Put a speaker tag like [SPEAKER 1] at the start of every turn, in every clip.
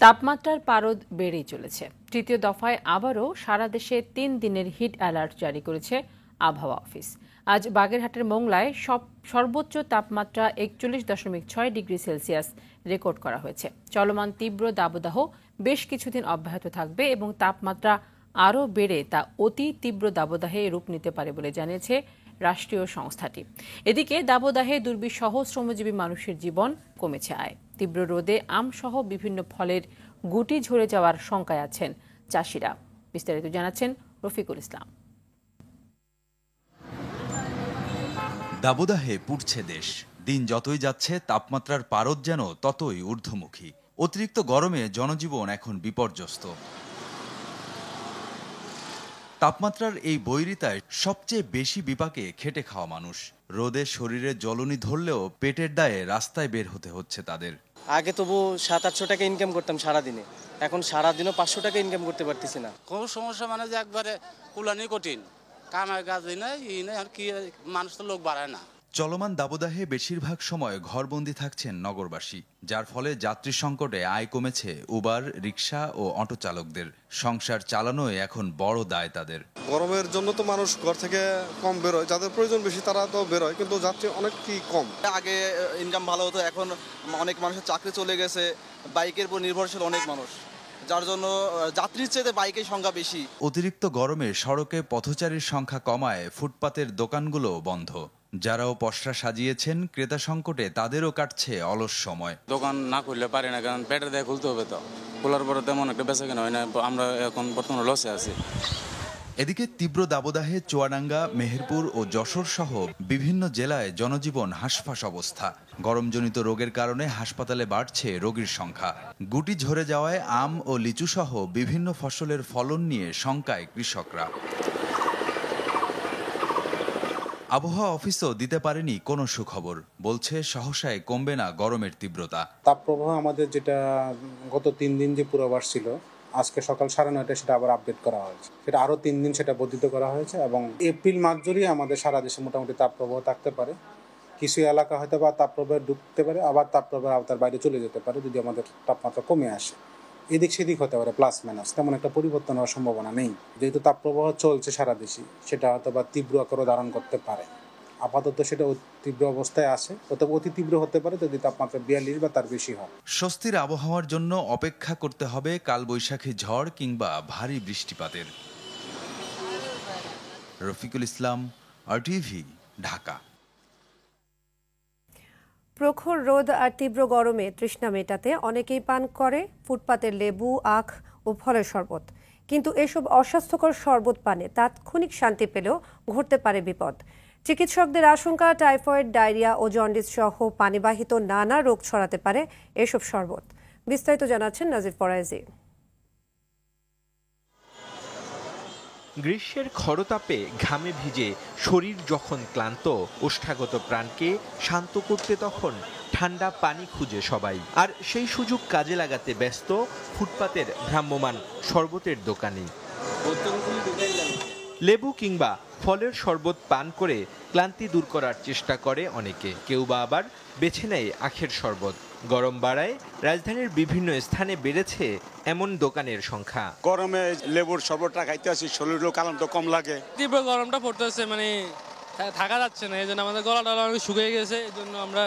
[SPEAKER 1] তাপমাত্রার পারদ বেড়েই চলেছে। তৃতীয় দফায় আবারও সারা দেশে 3 দিনের হিট অ্যালার্ট জারি করেছে আবহাওয়া অফিস। আজ বাগেরহাটের মোংলায় সর্বোচ্চ তাপমাত্রা 41.6 ডিগ্রি সেলসিয়াস রেকর্ড করা হয়েছে। চলমান তীব্র দাবদাহ বেশ কিছুদিন অব্যাহত থাকবে এবং তাপমাত্রা আরও বেড়ে তা অতি তীব্র দাবদাহে রূপ নিতে পারে বলে জানিয়েছে রাষ্ট্রীয় সংস্থাটি। এদিকে দাবদাহে দুর্বিষহ শ্রমজীবী মানুষের জীবন কমেছে আয়। তীব্র রোদে আমসহ বিভিন্ন ফলের গুটি ঝরে যাওয়ার শঙ্কায় আছেন চাষিরা। বিস্তারিত জানাচ্ছেন রফিকুল ইসলাম।
[SPEAKER 2] দাবদাহে পুড়ছে দেশ। দিন যতই যাচ্ছে তাপমাত্রার পারদ যেন ততই ঊর্ধ্বমুখী। অতিরিক্ত গরমে জনজীবন এখন বিপর্যস্ত। তাপমাত্রার এই বৈরিতায় সবচেয়ে বেশি বিপাকে খেটে খাওয়া মানুষ। রোদে শরীরে জ্বলনি ধরলেও পেটের দায়ে রাস্তায় বের হতে হচ্ছে তাদের।
[SPEAKER 3] আগে তবু 700-800 টাকা ইনকাম করতাম সারাদিনে, এখন সারাদিনও 500 টাকা ইনকাম করতে পারতেছি না।
[SPEAKER 4] খুব সমস্যা, মানে যে একবারে কুলানি কঠিন, কামায় কাজই নাই, আর কি মানুষ তো লোক বাড়ায় না।
[SPEAKER 2] চলমান দাবদাহে বেশিরভাগ সময় ঘরবন্দি থাকছেন নগরবাসী, যার ফলে যাত্রী সংকটে আয় কমেছে উবার, রিক্সা ও অটো চালকদের। সংসার চালানোই এখন বড় দায় তাদের।
[SPEAKER 5] গরমের জন্য তো মানুষ ঘর থেকে কম বেরোয়, যাদের প্রয়োজন বেশি তারা তো বেরোয়, কিন্তু যাত্রী অনেকই কম।
[SPEAKER 6] আগে ইনকাম ভালো হতো, এখন অনেক মানুষের চাকরি চলে গেছে, বাইকের উপর নির্ভরশীল অনেক মানুষ, যার জন্য যাত্রীর চেয়ে বাইকের সংখ্যা বেশি।
[SPEAKER 2] অতিরিক্ত গরমে সড়কে পথচারীর সংখ্যা কমায় ফুটপাতের দোকানগুলো বন্ধ। যারাও পসরা সাজিয়েছেন ক্রেতা সংকটে তাদেরও কাটছে অলস সময়।
[SPEAKER 4] দোকান না খুললে পারি না, কারণ পেটের দিয়ে খুলতে হবে, তো খোলার পরে তেমন একটা বেচা কেনা হয় না। আমরা এখন বর্তমানে লসে আছি।
[SPEAKER 2] এদিকে তীব্র দাবদাহে চুয়াডাঙ্গা, মেহেরপুর ও যশোর সহ বিভিন্ন জেলায় জনজীবন হাঁসফাঁস অবস্থা। গরমজনিত রোগের কারণে হাসপাতালে বাড়ছে রোগীর সংখ্যা। গুটি ঝরে যাওয়ায় আম ও লিচু সহ বিভিন্ন ফসলের ফলন নিয়ে শঙ্কায় কৃষকরা। আবহাওয়া অফিসও দিতে পারেনি কোনো সুখবর। বলছে সহসায় কমবে না গরমের তীব্রতা।
[SPEAKER 7] তাপপ্রবাহ আমাদের যেটা গত 3 দিন যে পূর্বাভাস ছিল, আজকে সকাল 9:30 সেটা আবার আপডেট করা হয়েছে। সেটা আরও 3 দিন সেটা বর্ধিত করা হয়েছে এবং এপ্রিল মাস জুড়ে আমাদের সারা দেশে মোটামুটি তাপপ্রবাহ থাকতে পারে। কিছু এলাকা হয়তো বা তাপপ্রবাহে ঢুকতে পারে, আবার তাপপ্রবাহের আওতার বাইরে চলে যেতে পারে যদি আমাদের তাপমাত্রা কমে আসে। এদিক সেদিক হতে পারে, প্লাস মাইনাস, তেমন একটা পরিবর্তন হওয়ার সম্ভাবনা নেই। যেহেতু তাপপ্রবাহ চলছে সারা দেশে, সেটা হয়তো বা তীব্র আকারও ধারণ করতে পারে। আপাতত সেটা তীব্র অবস্থায় আছে, অথবা অতি তীব্র হতে পারে যদি তাপমাত্রা 42 বা তার বেশি হয়।
[SPEAKER 2] স্বস্তির আবহাওয়ার জন্য অপেক্ষা করতে হবে কালবৈশাখী ঝড় কিংবা ভারী বৃষ্টিপাতের। রফিকুল ইসলাম, RTV, ঢাকা।
[SPEAKER 8] প্রখর রোদ আর তীব্র গরমে তৃষ্ণা মেটাতে অনেকেই পান করে ফুটপাতের লেবু, আখ ও ফলের শরবত। কিন্তু এসব অস্বাস্থ্যকর শরবত পানে তাৎক্ষণিক শান্তি পেলেও ঘটতে পারে বিপদ। চিকিৎসকদের আশঙ্কা, টাইফয়েড, ডায়রিয়া ও জন্ডিস সহ পানিবাহিত নানা রোগ ছড়াতে পারে এসব শরবত। বিস্তারিত জানাচ্ছেন নাজির ফরাইজি।
[SPEAKER 9] গ্রীষ্মের খরতাপে ঘামে ভিজে শরীর যখন ক্লান্ত, ওষ্ঠাগত প্রাণকে শান্ত করতে তখন ঠান্ডা পানি খুঁজে সবাই। আর সেই সুযোগ কাজে লাগাতে ব্যস্ত ফুটপাতের ভ্রাম্যমাণ শরবতের দোকানি। লেবু কিংবা ফলের শরবত পান করে ক্লান্তি দূর করার চেষ্টা করে অনেকে, কেউ বা আবার বেছে নেয় আখের শরবত। গরম বাড়ায় রাজধানীর বিভিন্ন স্থানে বেড়েছে এমন দোকানের সংখ্যা।
[SPEAKER 10] গরমে লেবুর শরবতটা খাইতে আসি, শরীরের কারণটা কম লাগে।
[SPEAKER 3] তীব্র গরমটা পড়তেছে, মানে থাকা যাচ্ছে না, এই জন্য আমাদের গলাটা অনেক শুকিয়ে গেছে, এই জন্য আমরা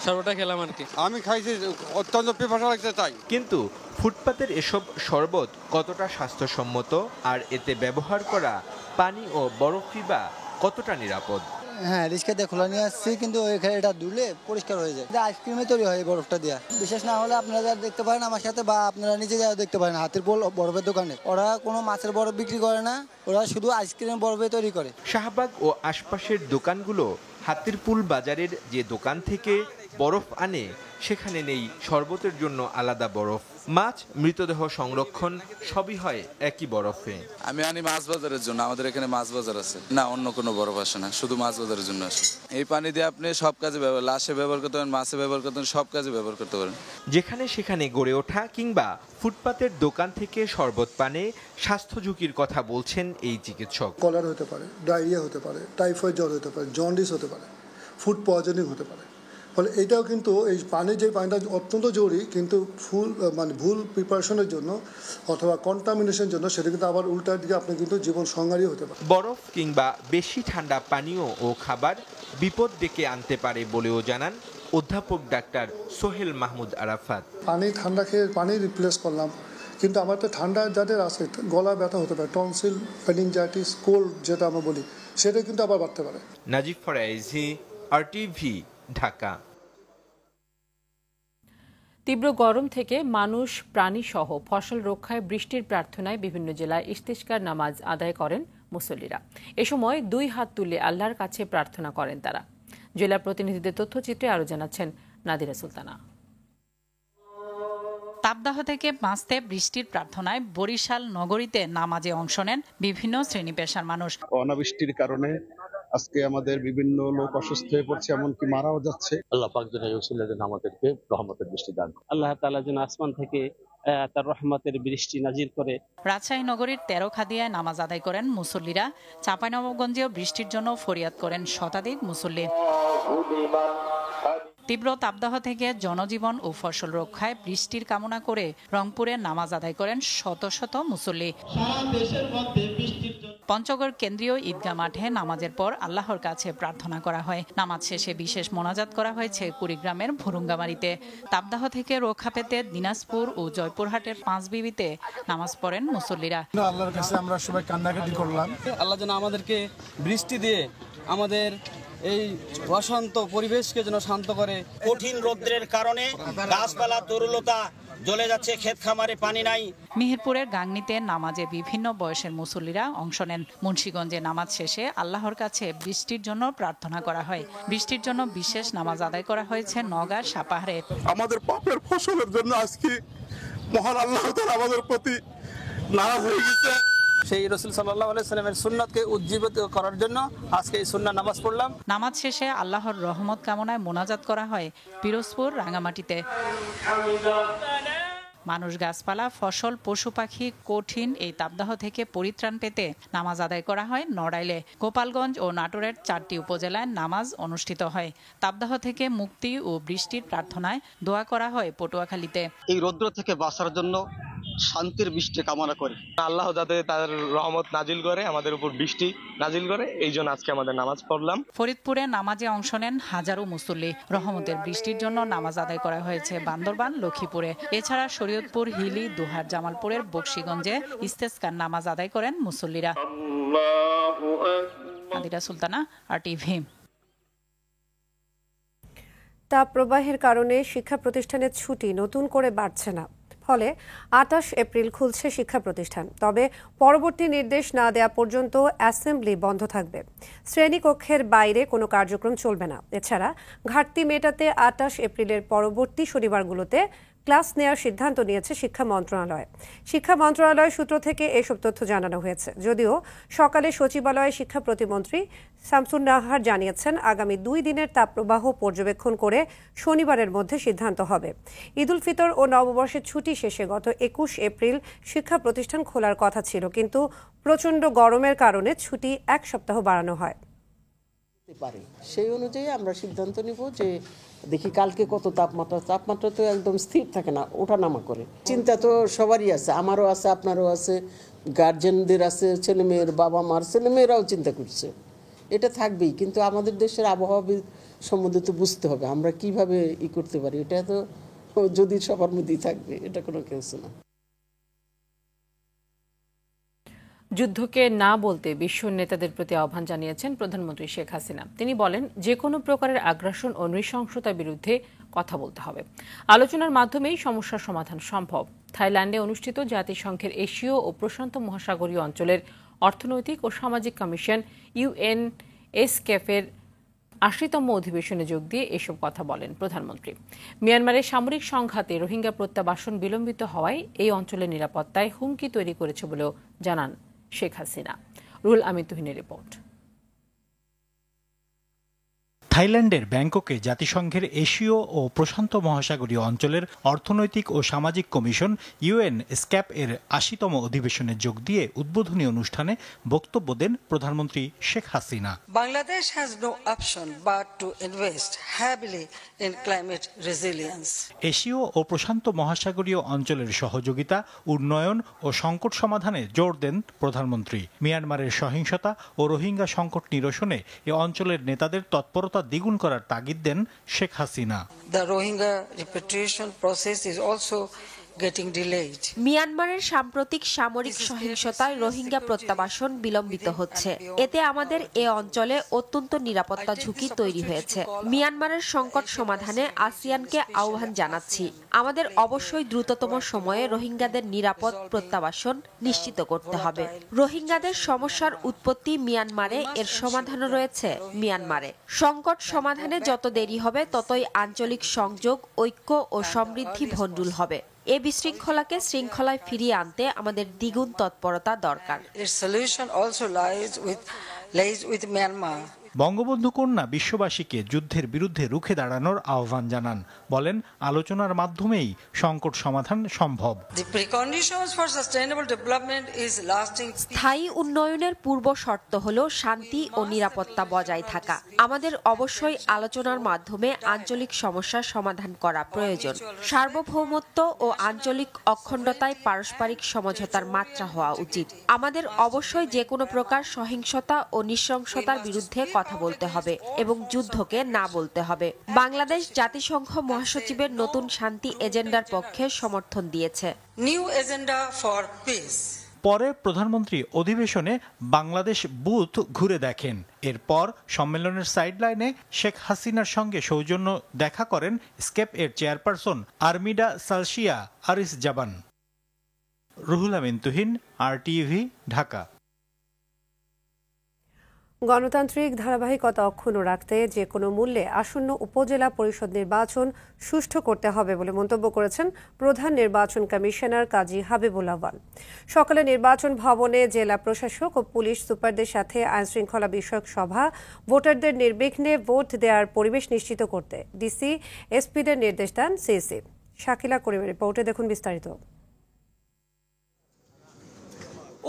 [SPEAKER 3] শরবতটা খেলাম আর কি।
[SPEAKER 10] আমি খাইছি, অত্যন্ত পিপাসা লাগছে তাই।
[SPEAKER 9] কিন্তু ফুটপাতের এসব শরবত কতটা স্বাস্থ্যসম্মত আর এতে ব্যবহার করা পানি ও বরফই বা কতটা নিরাপদ?
[SPEAKER 11] হ্যাঁ, রিস্কা দিয়ে খোলা নিয়ে আসছি, কিন্তু ওইখানে এটা ধুলে পরিষ্কার হয়ে যায়। আইসক্রিমে তৈরি হয় বরফটা দিয়া। বিশেষ না হলে আপনারা দেখতে পারেন আমার সাথে, বা আপনারা নিজে যা দেখতে পারেন হাতের বরফের দোকানে। ওরা কোনো মাছের বরফ বিক্রি করে না, ওরা শুধু আইসক্রিমের বরফে তৈরি করে।
[SPEAKER 9] শাহবাগ ও আশপাশের দোকানগুলো হাতিরপুল বাজারের যে দোকান থেকে বরফ আনে সেখানে নেই শরবতের জন্য আলাদা বরফ। মাছ, মৃতদেহ সংরক্ষণ সবই হয় একই বরফে।
[SPEAKER 12] আমি আনি মাছ বাজারের জন্য, আমাদের এখানে মাছ বাজার আছে না, অন্য কোনো বরফ আসে না, শুধু মাছ বাজারের জন্য আসে। এই পানি দিয়ে আপনি সব কাজে ব্যবহার, লাশে ব্যবহার করতে পারেন, মাছে ব্যবহার করতে পারেন, সব কাজে ব্যবহার করতে পারেন।
[SPEAKER 9] যেখানে সেখানে গড়ে ওঠা কিংবা ফুটপাতের দোকান থেকে শরবত পানে স্বাস্থ্য ঝুঁকির কথা বলছেন এই চিকিৎসক।
[SPEAKER 13] কলার হতে পারে, ডায়রিয়া হতে পারে, টাইফয়েড জ্বর হতে পারে, জন্ডিস হতে পারে, ফুড পয়জনিং হতে পারে। ফলে এটাও কিন্তু এই যে পানিটা অত্যন্ত জরুরি, কিন্তু ভুল প্রিপারেশনের জন্য অথবা কন্টামিনেশনের জন্য সেটা কিন্তু আবার উল্টার দিকে আপনি কিন্তু জীবন সংহারী হতে পারে।
[SPEAKER 9] বরফ কিংবা বেশি ঠান্ডা পানীয় ও খাবার বিপদ ডেকে আনতে পারে বলেও জানান অধ্যাপক ডাক্তার সোহেল মাহমুদ আরাফাত।
[SPEAKER 13] পানি ঠান্ডা খেয়ে পানি রিপ্লেস করলাম, কিন্তু আমার তো ঠান্ডা যাদের আছে গলা ব্যথা হতে পারে, টনসিল, ফেনিনজাইটিস, কোল্ড যেটা আমরা বলি, সেটা কিন্তু আবার বাড়তে পারে।
[SPEAKER 9] নাজিফ ফরাইজি, RTV, ঢাকা।
[SPEAKER 1] তীব্র গরম থেকে মানুষ, প্রাণী সহ ফসল রক্ষায় বৃষ্টির প্রার্থনায় বিভিন্ন জেলায় ইস্তিসকার নামাজ আদায় করেন মুসল্লিরা। এ সময় 2 হাত তুলে আল্লাহর কাছে প্রার্থনা করেন তারা। জেলা প্রতিনিধিদের তথ্যচিত্রে আরো জানাচ্ছেন নাদিরা সুলতানা।
[SPEAKER 14] তাপদাহ থেকে বাঁচতে বৃষ্টির প্রার্থনায় বরিশাল নগরীতে নামাজে অংশ নেন বিভিন্ন শ্রেণী পেশার মানুষ।
[SPEAKER 15] অনাবৃষ্টির কারণে আজকে আমাদের বিভিন্ন লোক অসুস্থ হয়ে পড়ছে, এমনকি মারাও যাচ্ছে।
[SPEAKER 16] আল্লাহ পাক যেন আমাদেরকে রহমতের বৃষ্টি দান, আল্লাহ তাআলা যেন আসমান থেকে তার রহমতের বৃষ্টি নাজিল করে।
[SPEAKER 14] রাজশাহী নগরীর 13 খাদিয়ায় নামাজ আদায় করেন মুসল্লিরা। চাঁপাইনবাবগঞ্জেও বৃষ্টির জন্য ফরিয়াদ করেন শতাধিক মুসল্লি। তীব্র তাপদাহ থেকে জনজীবন ও ফসল রক্ষায় বৃষ্টির কামনা করে রংপুরে নামাজ আদায় করেন শত শত মুসল্লি। পঞ্চগড় কেন্দ্রীয় ঈদগাহ মাঠে নামাজের পর আল্লাহর কাছে প্রার্থনা করা হয়। নামাজ শেষে বিশেষ মোনাজাত করা হয়েছে কুড়িগ্রামের ভুরুঙ্গামারীতে। তাপদাহ থেকে রক্ষা পেতে দিনাজপুর ও জয়পুরহাটের পাঁচবিবিতে নামাজ পড়েন মুসল্লিরা।
[SPEAKER 17] আল্লাহর কাছে আমরা সবাই কান্নাকাটি করলাম,
[SPEAKER 18] আল্লাহ যেন আমাদেরকে বৃষ্টি দিয়ে আমাদের এই অশান্ত পরিবেশকে যেন শান্ত করে।
[SPEAKER 19] কঠিন রৌদ্রের কারণে গাছপালা তরুলতা জ্বলে যাচ্ছে, ক্ষেত খামারে পানি নাই।
[SPEAKER 14] মেহেরপুরের গাংনীতে নামাজে বিভিন্ন বয়সের মুসল্লিরা অংশ নেন। মুন্সিগঞ্জে নামাজ শেষে আল্লাহর কাছে বৃষ্টির জন্য প্রার্থনা করা হয়। বৃষ্টির জন্য বিশেষ নামাজ আদায় করা হয়েছে নওগাঁর সাপাহারে।
[SPEAKER 10] আমাদের পাপের ফসলের জন্য আজকে মহান আল্লাহ তাআলা আমাদের প্রতি নারাজ হয়ে গেছে।
[SPEAKER 18] সেই রাসূল সাল্লাল্লাহু আলাইহি সাল্লামের সুন্নাতকে উজ্জীবিত করার জন্য আজকে এই সুন্নাহ নামাজ পড়লাম।
[SPEAKER 14] নামাজ শেষে আল্লাহর রহমত কামনায় মোনাজাত করা হয় পিরোজপুর রাঙামাটিতে। মানুষ, গাছপালা, ফসল, পশু পাখি কঠিন এই তাপদাহ থেকে পরিত্রাণ পেতে নামাজ আদায় করা হয় নড়াইলে। গোপালগঞ্জ ও নাটোরের 4টি উপজেলায় নামাজ অনুষ্ঠিত হয়। তাপদাহ থেকে মুক্তি ও বৃষ্টির প্রার্থনায় দোয়া করা হয় পটুয়াখালীতে।
[SPEAKER 19] এই রৌদ্র থেকে বাঁচার জন্য শান্তির বৃষ্টি কামনা করি।
[SPEAKER 20] আল্লাহ যাতে তার রহমত নাজিল করে, আমাদের উপর বৃষ্টি নাজিল করে, এই জন্য আজকে আমাদের নামাজ পড়লাম।
[SPEAKER 14] ফরিদপুরে নামাজে অংশ নেন হাজারো মুসল্লি। রহমতের বৃষ্টির জন্য নামাজ আদায় করা হয়েছে বান্দরবান, লক্ষ্মীপুরে। এছাড়া শরীয়তপুর, হিলি, দুহার, জামালপুরের বকশীগঞ্জে ইস্তেসকার নামাজ আদায় করেন মুসল্লিরা। নাদিরা সুলতানা, RTV।
[SPEAKER 8] তাপ প্রবাহের কারণে শিক্ষা প্রতিষ্ঠানের ছুটি নতুন করে বাড়ছে না। ফলে 28 এপ্রিল খুলছে শিক্ষা প্রতিষ্ঠান। তবে পরবর্তী নির্দেশ না দেওয়া পর্যন্ত অ্যাসেম্বলি বন্ধ থাকবে। শ্রেণীকক্ষের বাইরে কোনো কার্যক্রম চলবে না। এছাড়া ঘাটতি মেটাতে 28 এপ্রিলের পরবর্তী শনিবারগুলোতে ক্লাস নেওয়ার সিদ্ধান্ত নিয়েছে শিক্ষা মন্ত্রণালয়। শিক্ষা মন্ত্রণালয় সূত্র থেকে এসব তথ্য জানানো হয়েছে। যদিও সকালে সচিবালয়ে শিক্ষা প্রতিমন্ত্রী শামসুন নাহার জানিয়েছেন, আগামী 2 দিনের তাপপ্রবাহ পর্যবেক্ষণ করে শনিবারের মধ্যে সিদ্ধান্ত হবে। ঈদুল ফিতর ও নববর্ষের ছুটি শেষে গত 21 এপ্রিল শিক্ষা প্রতিষ্ঠান খোলার কথা ছিল, কিন্তু প্রচণ্ড গরমের কারণে ছুটি 1 সপ্তাহ বাড়ানো হয়।
[SPEAKER 21] সেই অনুযায়ী আমরা সিদ্ধান্ত নিব যে দেখি কালকে কত তাপমাত্রা তো একদম স্থির থাকে না, ওঠানামা করে। চিন্তা তো সবারই আছে, আমারও আছে, আপনারও আছে, গার্জেনদের আছে, ছেলেমেয়ের বাবা মার ছেলেমেয়েরাও চিন্তা করছে। এটা থাকবেই, কিন্তু আমাদের দেশের আবহাওয়া সম্বন্ধে তো বুঝতে হবে আমরা কিভাবে করতে পারি। এটা তো যদি সবার মধ্যেই থাকবে, এটা কোনো কিছু না।
[SPEAKER 1] যুদ্ধকে না বলতে বিশ্ব নেতাদের প্রতি আহ্বান জানিয়েছেন প্রধানমন্ত্রী শেখ হাসিনা। তিনি বলেন, যে কোনো প্রকারের আগ্রাসন ও নৃশংসতার বিরুদ্ধে কথা বলতে হবে। আলোচনার মাধ্যমেই সমস্যার সমাধান সম্ভব। থাইল্যান্ডে অনুষ্ঠিত জাতিসংঘের এশীয় ও প্রশান্ত মহাসাগরীয় অঞ্চলের অর্থনৈতিক ও সামাজিক কমিশন UNESCAFের 80তম অধিবেশনে যোগ দিয়ে এসব কথা বলেন প্রধানমন্ত্রী। মিয়ানমারের সামরিক সংঘাতে রোহিঙ্গা প্রত্যাবাসন বিলম্বিত হওয়ায় এই অঞ্চলের নিরাপত্তায় হুমকি তৈরি করেছে বলেও জানান শেখ হাসিনা। রুহুল আমিন তুহিনের রিপোর্ট।
[SPEAKER 5] থাইল্যান্ডের ব্যাংককে জাতিসংঘের এশীয় ও প্রশান্ত মহাসাগরীয় অঞ্চলের অর্থনৈতিক ও সামাজিক কমিশন ইউএন স্ক্যাপ এর ৮০তম অধিবেশনে যোগ দিয়ে উদ্বোধনী অনুষ্ঠানে বক্তব্য দেন প্রধানমন্ত্রী Sheikh Hasina.
[SPEAKER 22] Bangladesh has no option but to invest heavily in climate resilience.
[SPEAKER 5] এশীয় ও প্রশান্ত মহাসাগরীয় অঞ্চলের সহযোগিতা, উন্নয়ন ও সংকট সমাধানে জোর দেন প্রধানমন্ত্রী। মিয়ানমারের সহিংসতা ও রোহিঙ্গা সংকট নিরসনে এ অঞ্চলের নেতাদের তৎপরতা দ্বিগুণ করার তাগিদ দেন Sheikh Hasina.
[SPEAKER 22] The Rohingya repatriation process is also getting delayed.
[SPEAKER 23] মিয়ানমারের সাম্প্রতিক সামরিক সহিংসতায় রোহিঙ্গা প্রত্যাবাসন বিলম্বিত হচ্ছে। এতে আমাদের এ অঞ্চলে অত্যন্ত নিরাপত্তা ঝুঁকি তৈরি হয়েছে। মিয়ানমারের সংকট সমাধানে আসিয়ানকে আহ্বান জানাচ্ছি। আমাদের অবশ্যই দ্রুততম সময়ে রোহিঙ্গাদের নিরাপদ প্রত্যাবাসন নিশ্চিত করতে হবে। রোহিঙ্গাদের সমস্যার উৎপত্তি মিয়ানমারে, এর সমাধানও রয়েছে মিয়ানমারে। সংকট সমাধানে যত দেরি হবে ততই আঞ্চলিক সংযোগ, ঐক্য ও সমৃদ্ধি ভণ্ডুল হবে। এ বিশৃঙ্খলাকে শৃঙ্খলায় ফিরিয়ে আনতে আমাদের দ্বিগুণ তৎপরতা দরকার।
[SPEAKER 5] বঙ্গবন্ধু কন্যা বিশ্ববাসীকে যুদ্ধের বিরুদ্ধে রুখে দাঁড়ানোর আহ্বান জানান। বলেন, আলোচনার মাধ্যমেই সংকট সমাধান সম্ভব।
[SPEAKER 23] স্থায়ী উন্নয়নের পূর্ব শর্ত হল শান্তি ও নিরাপত্তা বজায় থাকা। আমাদের অবশ্যই আলোচনার মাধ্যমে আঞ্চলিক সমস্যার সমাধান করা প্রয়োজন। সার্বভৌমত্ব ও আঞ্চলিক অখণ্ডতায় পারস্পরিক সমঝোতার মাত্রা হওয়া উচিত। আমাদের অবশ্যই যে কোনো প্রকার সহিংসতা ও নৃশংসতার বিরুদ্ধে কথা বলতে হবে এবং যুদ্ধকে না বলতে হবে। বাংলাদেশ জাতিসংঘ মহাসচিবের নতুন শান্তি এজেন্ডার পক্ষে সমর্থন দিয়েছে।
[SPEAKER 22] New agenda for piece.
[SPEAKER 5] পরে প্রধানমন্ত্রী অধিবেশনে বাংলাদেশ বুথ ঘুরে দেখেন। এরপর সম্মেলনের সাইডলাইনে শেখ হাসিনার সঙ্গে সৌজন্য দেখা করেন স্কেপ এর চেয়ারপারসন আর্মিডা সালসিয়া আরিস জাবান। রুহুল আমিন তুহিন, RTV, ঢাকা।
[SPEAKER 8] গণতান্ত্রিক ধারাবাহিকতা অক্ষুণ্ণ রাখতে যে কোনো মূল্যে আসন্ন উপজেলা পরিষদ নির্বাচন সুষ্ঠু করতে হবে বলে মন্তব্য করেছেন প্রধান নির্বাচন কমিশনার কাজী হাবিবুল আওয়াল। সকালে নির্বাচন ভবনে জেলা প্রশাসক ও পুলিশ সুপারদের সাথে আইনশৃঙ্খলা বিষয়ক সভা, ভোটারদের নির্বিঘ্নে ভোট দেওয়ার পরিবেশ নিশ্চিত করতে ডিসি, এসপিদের নির্দেশ দেন সিসি। শাকিলা করিমের রিপোর্টে দেখুন বিস্তারিত।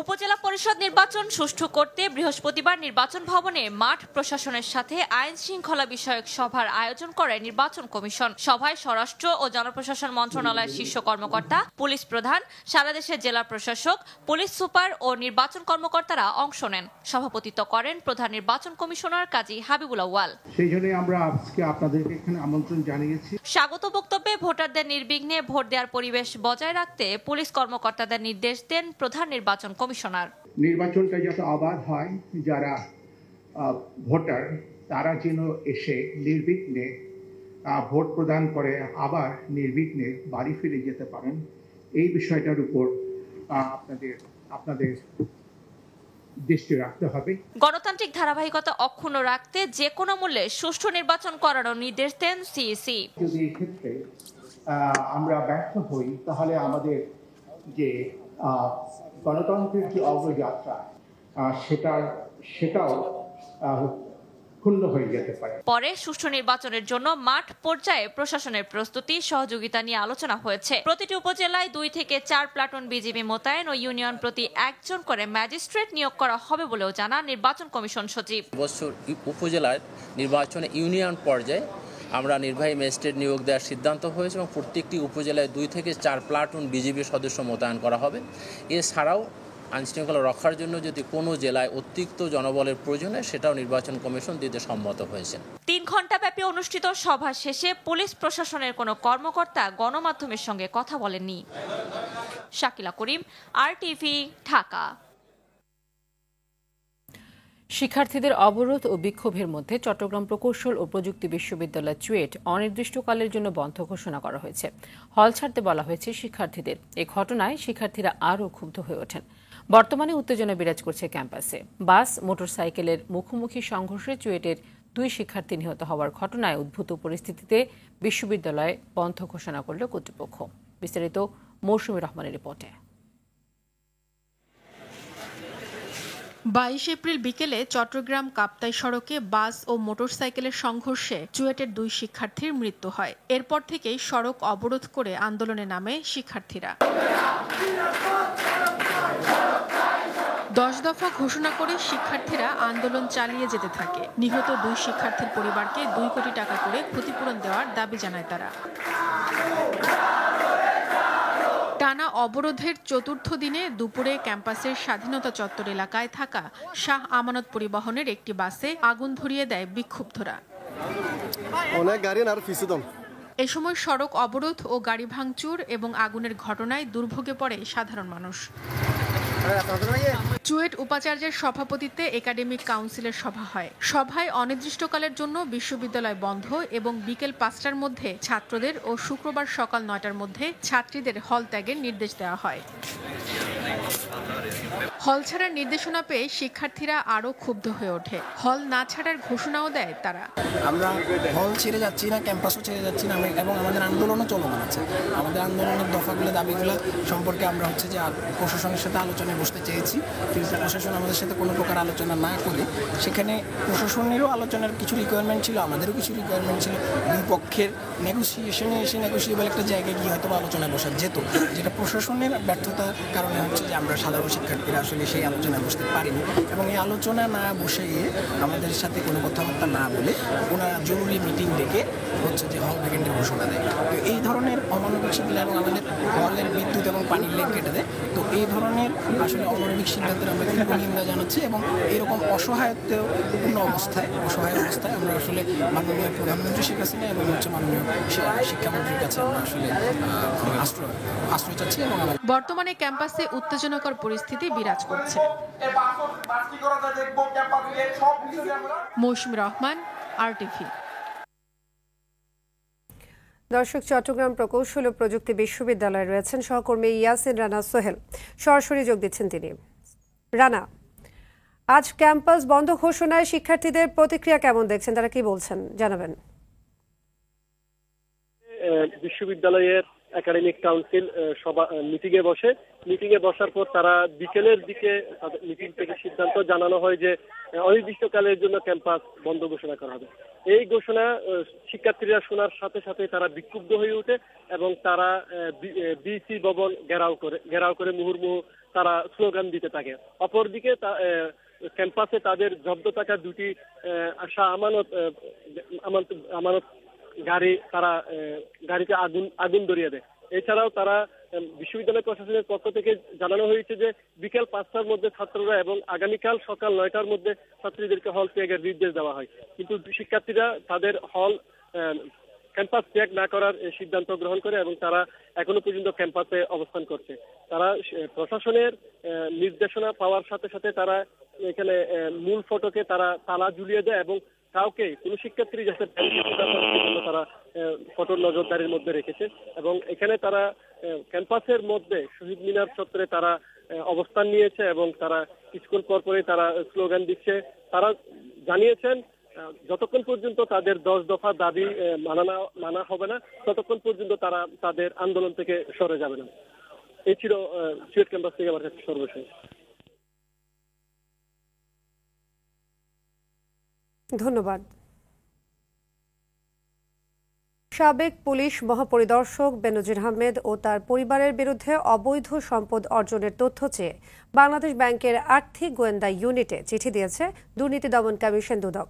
[SPEAKER 24] উপজেলা পরিষদ নির্বাচন সুষ্ঠু করতে বৃহস্পতিবার নির্বাচন ভবনে মাঠ প্রশাসনের সাথে আইন শৃঙ্খলা বিষয়ক সভার আয়োজন করে নির্বাচন কমিশন। সভায় স্বরাষ্ট্র ও জনপ্রশাসন মন্ত্রণালয়ের শীর্ষ কর্মকর্তা, পুলিশ প্রধান, সারা দেশের জেলা প্রশাসক, পুলিশ সুপার ও নির্বাচন কর্মকর্তারা অংশ নেন। সভাপতিত্ব করেন প্রধান নির্বাচন কমিশনার কাজী হাবিবুল আওয়াল।
[SPEAKER 25] সেই জন্য আমরা আজকে আপনাদের এখানে আমন্ত্রণ জানিয়েছি।
[SPEAKER 24] স্বাগত বক্তব্যে ভোটারদের নির্বিঘ্নে ভোট দেওয়ার পরিবেশ বজায় রাখতে পুলিশ কর্মকর্তাদের নির্দেশ দেন প্রধান নির্বাচন কমিশনার।
[SPEAKER 25] নির্বাচনটা যাতে অবাধ হয়, যারা ভোটার তারা যেন এসে নির্বিঘ্নে ভোট প্রদান করে আবার নির্বিঘ্নে বাড়ি ফিরে যেতে পারেন, এই বিষয়টার উপর আপনাদের দৃষ্টি রাখতে হবে।
[SPEAKER 24] গণতান্ত্রিক ধারাবাহিকতা অক্ষুণ্ণ রাখতে যে কোনো মূল্যে সুষ্ঠু নির্বাচন করানোর নির্দেশ দেন সিইসি।
[SPEAKER 25] যদি এই ক্ষেত্রে আমরা ব্যর্থ হই তাহলে আমাদের যে গণতন্ত্রের যে অগ্রযাত্রা সেটাও ক্ষুণ্ণ হয়ে যেতে পারে।
[SPEAKER 24] পরে সুষ্ঠু নির্বাচনের জন্য মাঠ পর্যায়ে প্রশাসনের প্রস্তুতি, সহযোগিতা নিয়ে আলোচনা হয়েছে। প্রতিটি উপজেলায় 2 থেকে 4 প্লাটুন বিজিবি মোতায়েন ও ইউনিয়ন প্রতি 1 জন করে ম্যাজিস্ট্রেট নিয়োগ করা হবে বলেও জানান নির্বাচন কমিশন সচিব।
[SPEAKER 26] বছর উপজেলার নির্বাচনে ইউনিয়ন পর্যায়ে আমরা নির্বাহী ম্যাজিস্ট্রেট নিয়োগ দেওয়ার সিদ্ধান্ত হয়েছে এবং প্রত্যেকটি উপজেলায় 2 থেকে 4 প্লাটুন বিজিবি সদস্য মোতায়েন করা হবে। এছাড়াও আইনশৃঙ্খলা রক্ষার জন্য যদি কোনো জেলায় অতিরিক্ত জনবলের প্রয়োজন হয় সেটাও নির্বাচন কমিশন দিতে সম্মত হয়েছে।
[SPEAKER 24] 3 ঘণ্টাব্যাপী অনুষ্ঠিত সভা শেষে পুলিশ প্রশাসনের কোনো কর্মকর্তা গণমাধ্যমের সঙ্গে কথা বলেননি। শাকিলা করিম, RTV, ঢাকা।
[SPEAKER 1] শিক্ষার্থীদের অবরোধ ও বিক্ষোভের মধ্যে চট্টগ্রাম প্রকৌশল ও প্রযুক্তি বিশ্ববিদ্যালয় চুয়েট অনির্দিষ্টকালের জন্য বন্ধ ঘোষণা করা হয়েছে। হল ছাড়তে বলা হয়েছে শিক্ষার্থীদের। এ ঘটনায় শিক্ষার্থীরা আরও ক্ষুব্ধ হয়ে ওঠেন। বর্তমানে উত্তেজনা বিরাজ করছে ক্যাম্পাসে। বাস, মোটরসাইকেলের মুখোমুখি সংঘর্ষে চুয়েটের 2 শিক্ষার্থী নিহত হওয়ার ঘটনায় উদ্ভূত পরিস্থিতিতে বিশ্ববিদ্যালয় বন্ধ ঘোষণা করল কর্তৃপক্ষ। বিস্তারিত মৌসুমী রহমানের রিপোর্টে।
[SPEAKER 2] 22 এপ্রিল বিকেলে চট্টগ্রাম কাপ্তাই সড়কে বাস ও মোটরসাইকেলের সংঘর্ষে চুয়েটের 2 শিক্ষার্থীর মৃত্যু হয়। এরপর থেকেই সড়ক অবরোধ করে আন্দোলনে নামে শিক্ষার্থীরা। 10 দফা ঘোষণা করে শিক্ষার্থীরা আন্দোলন চালিয়ে যেতে থাকে। নিহত 2 শিক্ষার্থীর পরিবারকে 2 কোটি টাকা করে ক্ষতিপূরণ দেওয়ার দাবি জানায় তারা। টানা অবরোধের চতুর্থ দিনে দুপুরে ক্যাম্পাসের স্বাধীনতা চত্বর এলাকায় থাকা শাহ আমানত পরিবহনের একটি বাসে আগুন ধরিয়ে দেয় বিক্ষুব্ধরা। এ সময় সড়ক অবরোধ ও গাড়ি ভাঙচুর এবং আগুনের ঘটনায় দুর্ভোগে পড়ে সাধারণ মানুষ। চুয়েট উপাচার্যের সভাপতিত্বে একাডেমিক কাউন্সিলের সভা হয়। সভায় অনির্দিষ্টকালের জন্য বিশ্ববিদ্যালয় বন্ধ এবং বিকেল 5টার মধ্যে ছাত্রদের ও শুক্রবার সকাল 9টার মধ্যে ছাত্রীদের হল ত্যাগের নির্দেশ দেওয়া হয়। হল ছাড়ার নির্দেশনা পেয়ে শিক্ষার্থীরা আরও ক্ষুব্ধ হয়ে ওঠে। হল না ছাড়ার ঘোষণাও দেয় তারা।
[SPEAKER 3] আমরা হল ছেড়ে যাচ্ছি না, ক্যাম্পাসও ছেড়ে যাচ্ছি না এবং আমাদের আন্দোলনও চলমান আছে। আমাদের আন্দোলনের দফাগুলো দাবিগুলো সম্পর্কে আমরা যে প্রশাসনের সাথে আলোচনায় বসতে চেয়েছি, কিন্তু প্রশাসন আমাদের সাথে কোনো প্রকার আলোচনা না করে সেখানে প্রশাসনেরও আলোচনার কিছু রিকোয়ারমেন্ট ছিল, আমাদেরও কিছু রিকোয়ারমেন্ট ছিল। দুই পক্ষের নেগোসিয়েশনে এসে নেগোসিয়েবল একটা জায়গায় গিয়ে হয়তো আলোচনায় বসা যেত, যেটা প্রশাসনের ব্যর্থতার কারণে যে আমরা সাধারণ শিক্ষার্থীরা আসলে সেই আলোচনায় বসতে পারিনি এবং এই আলোচনা না বসে আমাদের সাথে কোনো কথাবার্তা না বলে ওনারা জরুরি মিটিং ডেকে যে হল ভ্যাকেন্টের ঘোষণা দেয়। তো এই ধরনের অমানবিক সিদ্ধান্ত এবং আমাদের হলের বিদ্যুৎ এবং পানির লাইন কেটে দেয়। তো এই ধরনের আসলে অমানবিক সিদ্ধান্তের আমরা তীব্র নিন্দা জানাচ্ছি এবং এরকম অসহায়ত্বপূর্ণ অবস্থায় আমরা আসলে মাননীয় প্রধানমন্ত্রী শেখ হাসিনা এবং মাননীয় শিক্ষামন্ত্রীর কাছে আমরা আসলে আশ্রয় চাচ্ছি। এবং
[SPEAKER 2] বর্তমানে ক্যাম্পাসে উত্তেজনাকর পরিস্থিতি বিরাজ করছে। মৌসুমী রহমান, RTV।
[SPEAKER 8] দর্শক, চট্টগ্রাম প্রকৌশল ও প্রযুক্তি বিশ্ববিদ্যালয়ে রয়েছেন সহকর্মী ইয়াসিন রানা সোহেল। সরাসরি যোগ দিচ্ছেন তিনি। রানা, আজ ক্যাম্পাস বন্ধ ঘোষণায় শিক্ষার্থীদের প্রতিক্রিয়া কেমন দেখছেন, তারা কি বলছেন জানাবেন?
[SPEAKER 4] বিশ্ববিদ্যালয়ের একাডেমিক কাউন্সিল মিটিং এ বসার পর তারা বিকেলের দিকে মিটিং থেকে সিদ্ধান্ত জানানো হয় যে অনির্দিষ্টকালের জন্য ক্যাম্পাস বন্ধ ঘোষণা করা হবে। এই ঘোষণা শিক্ষার্থীরা শোনার সাথে সাথে তারা বিক্ষুব্ধ হয়ে ওঠে এবং তারা বিসি ভবন ঘেরাও করে মুহুর্মুহু তারা স্লোগান দিতে থাকে। অপরদিকে ক্যাম্পাসে তাদের জব্দ থাকা 2টি শাহ আমানত গাড়ি তারা গাড়িতে আগুন ধরিয়ে দেয়। এছাড়াও তারা বিশ্ববিদ্যালয় প্রশাসনের পক্ষ থেকে জানানো হয়েছে যে বিকেল 5টার মধ্যে ছাত্ররা এবং আগামীকাল সকাল 9টার মধ্যে ছাত্রীদেরকে হল ত্যাগের নির্দেশ দেওয়া হয়, কিন্তু শিক্ষার্থীরা তাদের ক্যাম্পাস ত্যাগ না করার সিদ্ধান্ত গ্রহণ করে এবং তারা এখনো পর্যন্ত ক্যাম্পাসে অবস্থান করছে। তারা প্রশাসনের নির্দেশনা পাওয়ার সাথে সাথে তারা এখানে মূল ফটকে তারা তালা ঝুলিয়ে দেয় এবং কোনো শিক্ষার্থী যাতে তারা ফটোর নজরদারির মধ্যে রেখেছে এবং এখানে তারা ক্যাম্পাসের মধ্যে শহীদ মিনার চত্বরে তারা অবস্থান নিয়েছে এবং তারা কিছুক্ষণ পরে তারা স্লোগান দিচ্ছে। তারা জানিয়েছেন যতক্ষণ পর্যন্ত তাদের 10 দফা দাবি মানা হবে না ততক্ষণ পর্যন্ত তারা তাদের আন্দোলন থেকে সরে যাবে না। এই ছিল চুয়েট ক্যাম্পাস থেকে আমার কাছে সর্বশেষ।
[SPEAKER 8] ধন্যবাদ। সাবেক পুলিশ মহাপরিদর্শক বেনজির আহমেদ ও তার পরিবারের বিরুদ্ধে অবৈধ সম্পদ অর্জনের তথ্য চেয়ে বাংলাদেশ ব্যাংকের আর্থিক গোয়েন্দা ইউনিটে চিঠি দিয়েছে দুর্নীতি দমন কমিশন দুদক।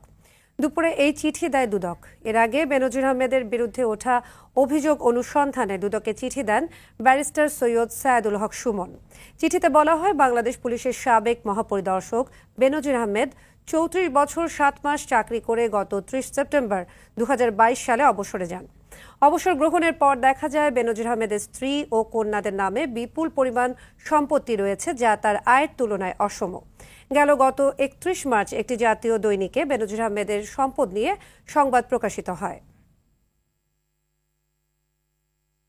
[SPEAKER 8] দুপুরে এই চিঠি দেয় দুদক। এর আগে বেনজির আহমেদের বিরুদ্ধে ওঠা অভিযোগ অনুসন্ধানে দুদকে চিঠি দেন ব্যারিস্টার সৈয়দ সায়েদুল হক সুমন। চিঠিতে বলা হয়, বাংলাদেশ পুলিশের সাবেক মহাপরিদর্শক বেনজির আহমেদ 34 বছর 7 মাস চাকরি করে গত 30 সেপ্টেম্বর 2022 সালে অবসরে যান। অবসর গ্রহণের পর দেখা যায় বেনজির আহমেদের স্ত্রী ও কন্যাদের নামে বিপুল পরিমাণ সম্পত্তি রয়েছে, যা তার আয়ের তুলনায় অসম। গত 31 মার্চ একটি জাতীয় দৈনিকে বেনজির আহমেদের সম্পদ নিয়ে সংবাদ প্রকাশিত হয়।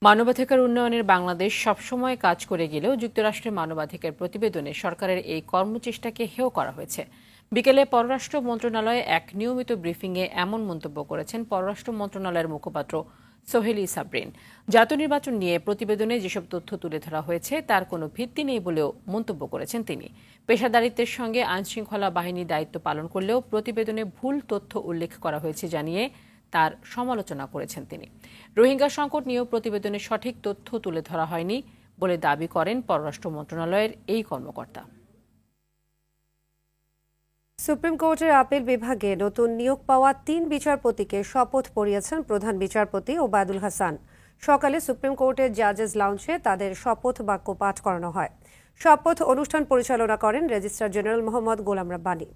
[SPEAKER 1] মানবাধিকার উন্নয়নের বাংলাদেশ সবসময় কাজ করে গেলেও যুক্তরাষ্ট্রের মানবাধিকার প্রতিবেদনে সরকারের এই কর্মচেষ্টাকে হেয় করা হয়েছে। বিকেলে পররাষ্ট্র মন্ত্রণালয়ে এক নিয়মিত ব্রিফিংয়ে এমন মন্তব্য করেছেন পররাষ্ট্র মন্ত্রণালয়ের মুখপাত্র সোহেলি সাবরিন। জাতীয় নির্বাচন নিয়ে প্রতিবেদনে যেসব তথ্য তুলে ধরা হয়েছে তার কোনো ভিত্তি নেই বলেও মন্তব্য করেছেন তিনি। পেশাদারিত্বের সঙ্গে আইনশৃঙ্খলা বাহিনী দায়িত্ব পালন করলেও প্রতিবেদনে ভুল তথ্য উল্লেখ করা হয়েছে জানিয়ে তার সমালোচনা করেছেন তিনি। রোহিঙ্গা সংকট নিয়েও প্রতিবেদনে সঠিক তথ্য তুলে ধরা হয়নি বলে দাবি করেন পররাষ্ট্র মন্ত্রণালয়ের এই কর্মকর্তা।
[SPEAKER 8] সুপ্রিম কোর্টের আপিল বিভাগে নতুন নিয়োগ পাওয়া ৩ বিচারপতিকে শপথ পড়িয়েছেন প্রধান বিচারপতি ওবায়দুল হাসান। সকালে সুপ্রিম কোর্টের জাজেস লাউঞ্জে তাদের শপথ বাক্য পাঠ করানো হয়। শপথ অনুষ্ঠান পরিচালনা করেন রেজিস্ট্রার জেনারেল মোহাম্মদ গোলাম রাব্বানী।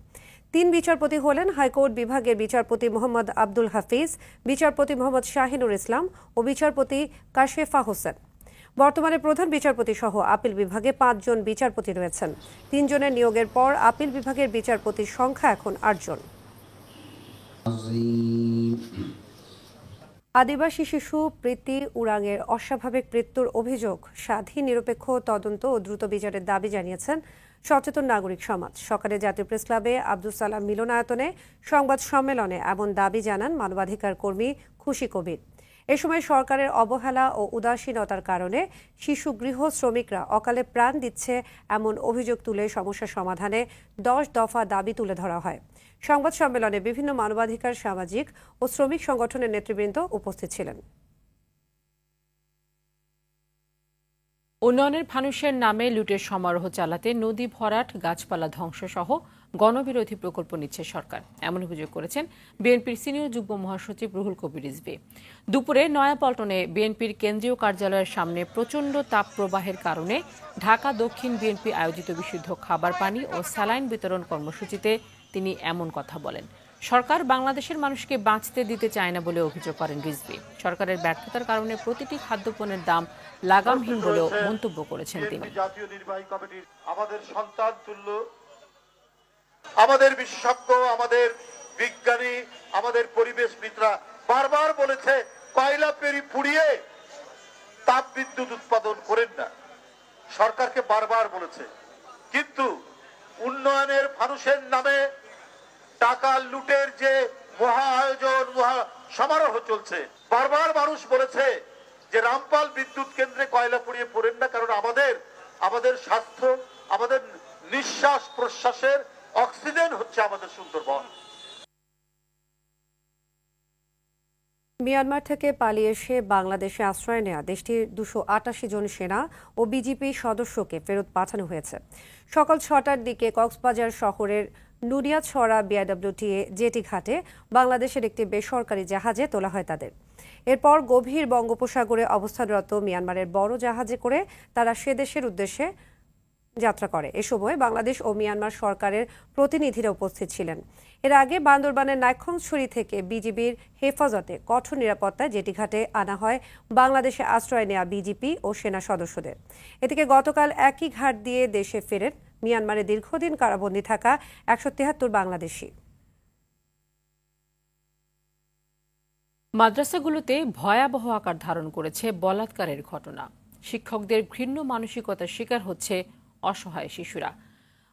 [SPEAKER 8] ৩ বিচারপতি হলেন হাইকোর্ট বিভাগের বিচারপতি মোহাম্মদ আব্দুল হাফিজ, বিচারপতি মোহাম্মদ শাহিনুর ইসলাম ও বিচারপতি কাশেফা হোসেন। বর্তমানে প্রধান বিচারপতি সহ আপিল বিভাগে ৫ জন বিচারপতি রয়েছেন। ৩ জনের নিয়োগের পর আপিল বিভাগের বিচারপতির সংখ্যা এখন ৮ জন। আদিবাসী শিশু প্রীতি উরাংয়ের অস্বাভাবিক মৃত্যুর অভিযোগ স্বাধীন নিরপেক্ষ তদন্ত ও দ্রুত বিচারের দাবি জানিয়েছেন সচেতন নাগরিক সমাজ। সকালে জাতীয় প্রেস ক্লাবে আব্দুল সালাম মিলনায়তনে সংবাদ সম্মেলনে এমন দাবি জানান মানবাধিকার কর্মী খুশি কবির। এ সময় সরকারের অবহেলা ও উদাসীনতার কারণে শিশু গৃহ শ্রমিকরা অকালে প্রাণ দিচ্ছে এমন অভিযোগ তুলে সমস্যা সমাধানে 10 দফা দাবি তুলে ধরা হয়। সংবাদ সম্মেলনে বিভিন্ন মানবাধিকার, সামাজিক ও শ্রমিক সংগঠনের নেতৃবৃন্দ উপস্থিত ছিলেন।
[SPEAKER 1] উন্নয়নের ফানুষের নামে লুটের সমারোহ চালাতে নদী ভরাট, গাছপালা ধ্বংস সহ গণবিরোধী প্রকল্প নিচ্ছে সরকার, এমন অভিযোগ করেছেন বিএনপির সিনিয়র যুগ্ম মহাসচিব রুহুল কবির রিজভী। দুপুরে নয়াপল্টনে বিএনপির কেন্দ্রীয় কার্যালয়ের সামনে প্রচণ্ড তাপ প্রবাহের কারণে ঢাকা দক্ষিণ বিএনপি আয়োজিত বিশুদ্ধ খাবার পানি ও স্যালাইন বিতরণ কর্মসূচিতে তিনি এমন কথা বলেন। সরকার বাংলাদেশের মানুষকে বাঁচতে দিতে চায় না বলে অভিযোগ করেন রিজভী। সরকারের ব্যর্থতার কারণে প্রতিটি খাদ্যপণ্যের দাম লাগামহীন বলেও মন্তব্য করেছেন তিনি।
[SPEAKER 6] জাতীয় নির্বাহী কমিটির আমাদের সন্তান তুল্য, আমাদের বিশেষজ্ঞ, আমাদের বিজ্ঞানী, আমাদের পরিবেশবিদরা বারবার বলেছে কয়লা পুড়িয়ে তাপ বিদ্যুৎ উৎপাদন করেন না। সরকারকে বারবার বলেছে, কিন্তু উন্নয়নের ফানুষের নামে টাকা লুটের যে মহা আয়োজন, মহা সমারোহ চলছে, বারবার মানুষ বলেছে যে রামপাল বিদ্যুৎ কেন্দ্রে কয়লা পুড়িয়ে পড়েন না, কারণ আমাদের স্বাস্থ্য, আমাদের নিঃশ্বাস প্রশ্বাসের অক্সিজেন হচ্ছে আমাদের সুন্দরবন।
[SPEAKER 8] মিয়ানমার থেকে পালিয়ে এসে বাংলাদেশে আশ্রয় নেওয়া দেশটির 288 জন সেনা ও বিজিপি সদস্যকে ফেরত পাঠানো হয়েছে। সকাল 6টার দিকে কক্সবাজার শহরের নুরিয়াছড়া বিআইডব্লিউটিএ জেটি ঘাটে বাংলাদেশের একটি বেসরকারি জাহাজে তোলা হয় তাদের। এরপর গভীর বঙ্গোপসাগরে অবস্থানরত মিয়ানমারের বড় জাহাজে করে তারা সে দেশের উদ্দেশ্যে যাত্রা করে। এ সময় বাংলাদেশ ও মিয়ানমার সরকারের প্রতিনিধিরা উপস্থিত ছিলেন। এর আগে বান্দরবানের নাইক্ষ্যংছড়ি থেকে বিজিবির হেফাজতে কঠোর নিরাপত্তায় জেটিঘাটে আনা হয় বাংলাদেশে আশ্রয় নেওয়া বিজিপি ও সেনা সদস্যদের। এদিকে গতকাল একই ঘাট দিয়ে দেশে ফেরেন মিয়ানমারে দীর্ঘদিন কারাবন্দী থাকা 173 বাংলাদেশি।
[SPEAKER 1] মাদ্রাসাগুলোতে ভয়াবহ আকার ধারণ করেছে বলাৎকারের ঘটনা। শিক্ষকদের ঘৃণ্য মানসিকতার শিকার হচ্ছে অসহায় শিশুরা।